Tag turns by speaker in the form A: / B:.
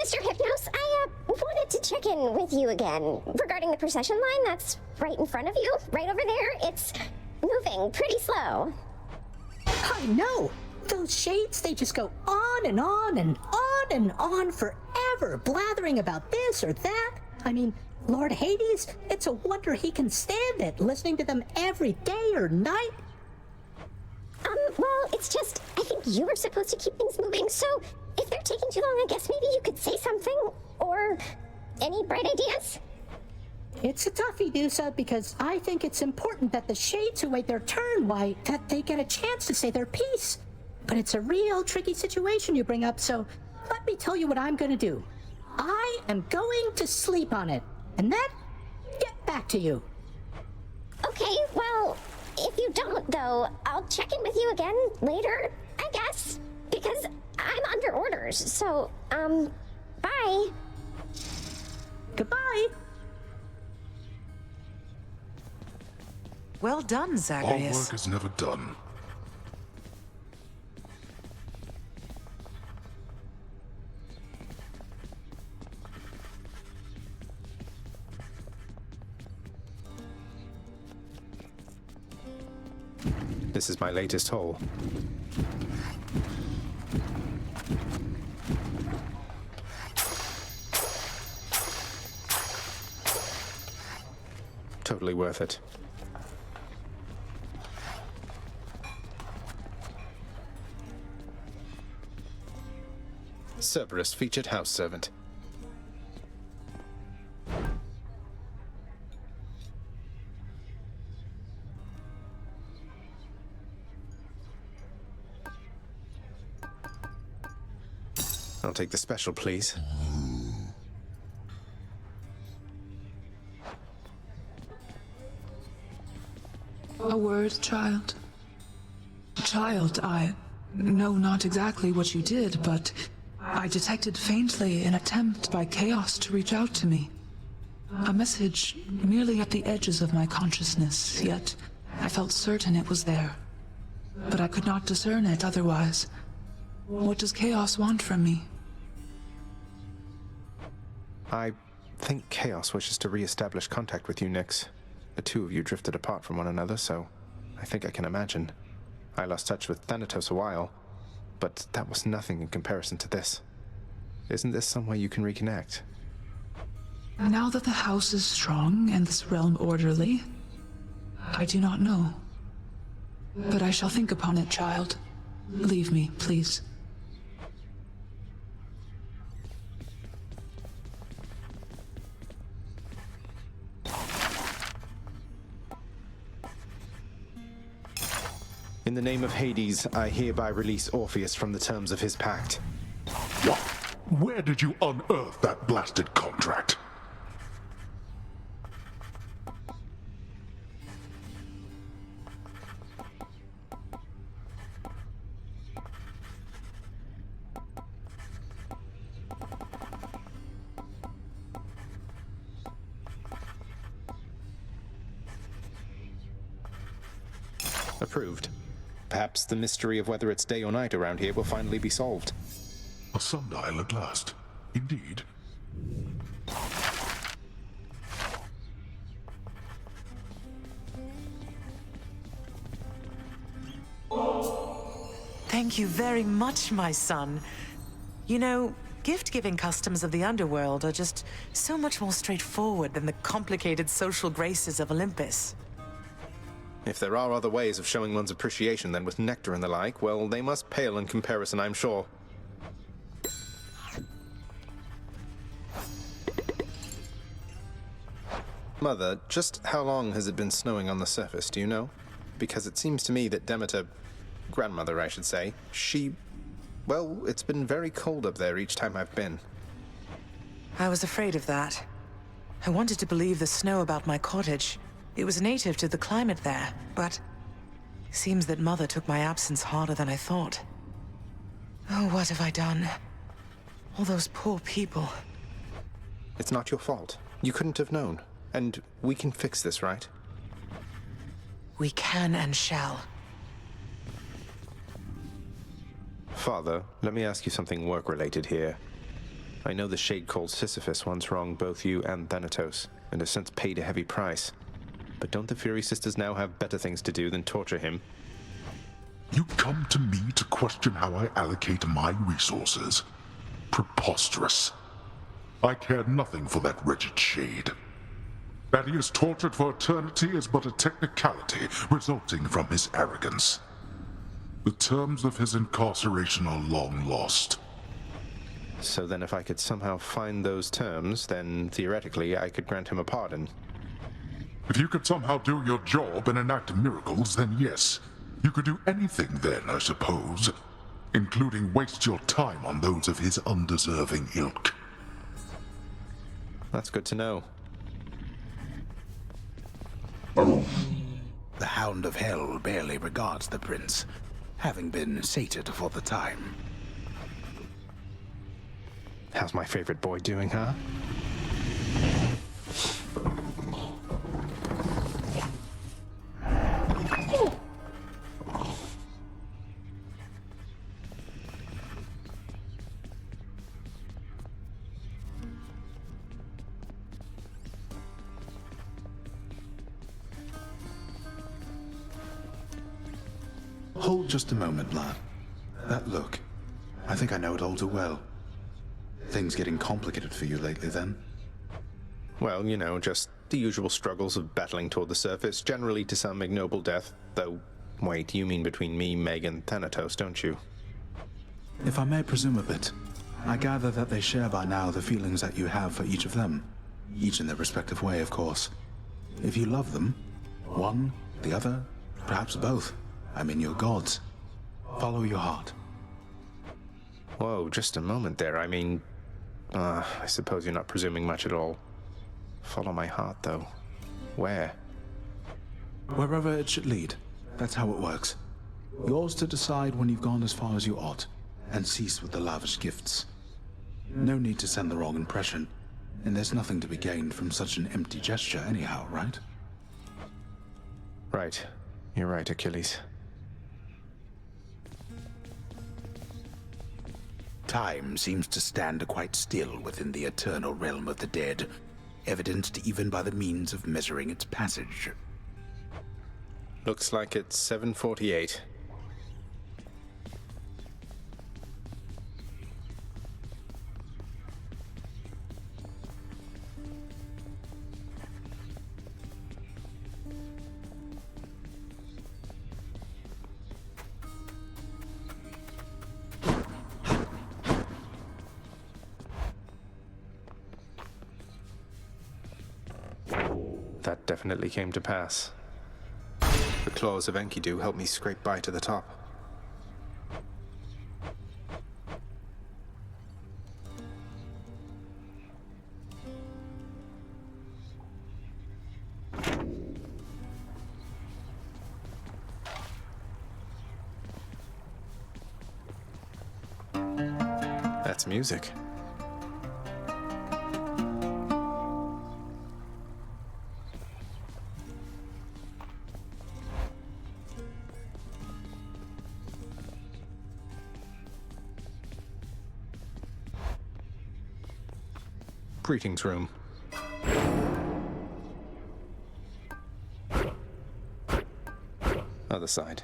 A: Mr. Hypnos, I wanted to check in with you again regarding the procession line that's right in front of you, right over there. It's moving pretty slow.
B: I know! Those shades, they just go on and on and on and on forever, blathering about this or that. I mean, Lord Hades, it's a wonder he can stand it, listening to them every day or night.
A: Well, it's just, I think you were supposed to keep things moving, so if they're taking too long, I guess maybe you could say something, or any bright ideas?
B: It's a toughie, Dusa, because I think it's important that the shades who wait their turn, why, that they get a chance to say their piece. But it's a real tricky situation you bring up, so let me tell you what I'm gonna do. I am going to sleep on it, and then get back to you.
A: Okay, well, if you don't, though, I'll check in with you again later, I guess, because I'm under orders, so, bye.
B: Goodbye.
C: Well done,
D: Our
C: Zagreus.
D: work is never done.
E: This is my latest haul. Totally worth it. Cerberus featured house servant. I'll take the special, please.
F: A word, child. Child, I know not exactly what you did, but I detected faintly an attempt by Chaos to reach out to me. A message merely at the edges of my consciousness, yet I felt certain it was there. But I could not discern it otherwise. What does Chaos want from me?
E: I think Chaos wishes to re-establish contact with you, Nyx. The two of you drifted apart from one another, so I think I can imagine. I lost touch with Thanatos a while, but that was nothing in comparison to this. Isn't this some way you can reconnect?
F: Now that the house is strong and this realm orderly, I do not know. But I shall think upon it, child. Leave me, please.
E: In the name of Hades, I hereby release Orpheus from the terms of his pact.
D: What? Where did you unearth that blasted contract?
E: Approved. Perhaps the mystery of whether it's day or night around here will finally be solved.
D: A sundial at last. Indeed.
C: Thank you very much, my son. You know, gift-giving customs of the underworld are just so much more straightforward than the complicated social graces of Olympus.
E: If there are other ways of showing one's appreciation than with nectar and the like, well, they must pale in comparison, I'm sure. Mother, just how long has it been snowing on the surface, do you know? Because it seems to me that Demeter, grandmother I should say, well, it's been very cold up there each time I've been.
C: I was afraid of that. I wanted to believe the snow about my cottage. It was native to the climate there, but seems that Mother took my absence harder than I thought. Oh, what have I done? All those poor people.
E: It's not your fault. You couldn't have known. And we can fix this, right?
C: We can and shall.
E: Father, let me ask you something work-related here. I know the Shade called Sisyphus once wronged both you and Thanatos, and has since paid a heavy price. But don't the Fury Sisters now have better things to do than torture him?
D: You come to me to question how I allocate my resources? Preposterous. I care nothing for that wretched Shade. That he is tortured for eternity is but a technicality resulting from his arrogance. The terms of his incarceration are long lost.
E: So then if I could somehow find those terms, then theoretically I could grant him a pardon.
D: If you could somehow do your job and enact miracles, then yes. You could do anything then, I suppose. Including waste your time on those of his undeserving ilk.
E: That's good to know.
G: The Hound of Hell barely regards the prince, having been sated for the time.
E: How's my favorite boy doing, huh?
G: Hold just a moment, lad. That look. I think I know it all too well. Things getting complicated for you lately, then?
E: Well, you know, just the usual struggles of battling toward the surface, generally to some ignoble death. Though, wait, you mean between me, Meg, and Thanatos, don't you?
G: If I may presume a bit, I gather that they share by now the feelings that you have for each of them. Each in their respective way, of course. If you love them, one, the other, perhaps both, I mean your gods. Follow your heart.
E: Whoa, just a moment there. I mean, I suppose you're not presuming much at all. Follow my heart, though. Where?
G: Wherever it should lead. That's how it works. Yours to decide when you've gone as far as you ought, and cease with the lavish gifts. No need to send the wrong impression, and there's nothing to be gained from such an empty gesture anyhow, right?
E: Right. You're right, Achilles.
G: Time seems to stand quite still within the eternal realm of the dead, evidenced even by the means of measuring its passage.
E: Looks like it's 7:48. That definitely came to pass. The claws of Enkidu helped me scrape by to the top. That's music. Greetings room. Other side.